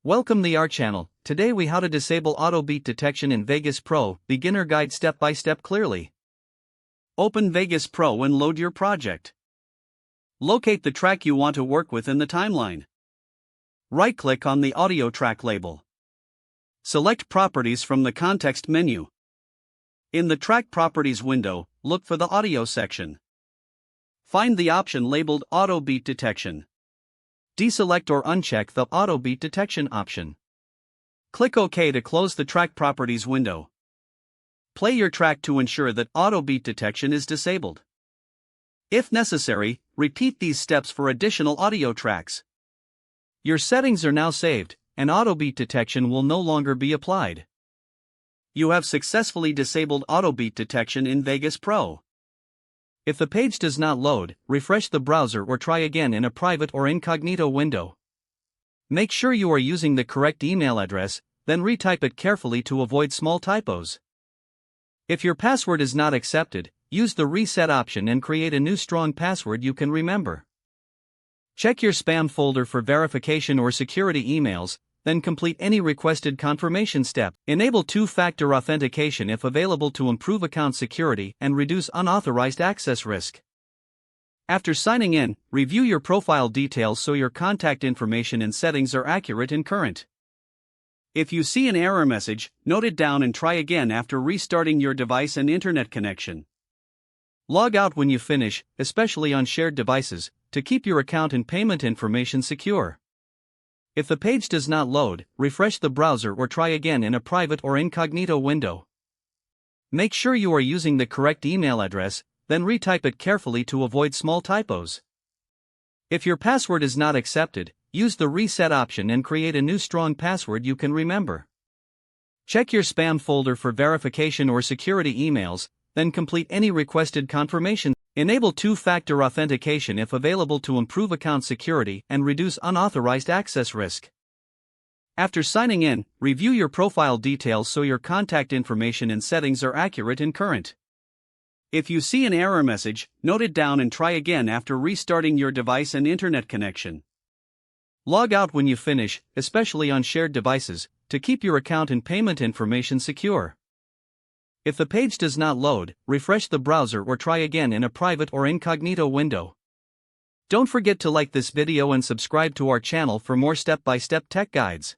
Welcome to our channel. Today we how to disable auto beat detection in Vegas Pro, beginner guide step by step clearly. Open Vegas Pro and load your project. Locate the track you want to work with in the timeline. Right-click on the audio track label. Select Properties from the context menu. In the Track Properties window, look for the Audio section. Find the option labeled Auto Beat Detection. Deselect or uncheck the Auto Beat Detection option. Click OK to close the Track Properties window. Play your track to ensure that Auto Beat Detection is disabled. If necessary, repeat these steps for additional audio tracks. Your settings are now saved, and Auto Beat Detection will no longer be applied. You have successfully disabled Auto Beat Detection in Vegas Pro. If the page does not load, refresh the browser or try again in a private or incognito window. Make sure you are using the correct email address, then retype it carefully to avoid small typos. If your password is not accepted, use the reset option and create a new strong password you can remember. Check your spam folder for verification or security emails, then complete any requested confirmation step. Enable two-factor authentication if available to improve account security and reduce unauthorized access risk. After signing in, review your profile details so your contact information and settings are accurate and current. If you see an error message, note it down and try again after restarting your device and internet connection. Log out when you finish, especially on shared devices, to keep your account and payment information secure. If the page does not load, refresh the browser or try again in a private or incognito window. Make sure you are using the correct email address, then retype it carefully to avoid small typos. If your password is not accepted, use the reset option and create a new strong password you can remember. Check your spam folder for verification or security emails, then complete any requested confirmation. Enable two-factor authentication if available to improve account security and reduce unauthorized access risk. After signing in, review your profile details so your contact information and settings are accurate and current. If you see an error message, note it down and try again after restarting your device and internet connection. Log out when you finish, especially on shared devices, to keep your account and payment information secure. If the page does not load, refresh the browser or try again in a private or incognito window. Don't forget to like this video and subscribe to our channel for more step-by-step tech guides.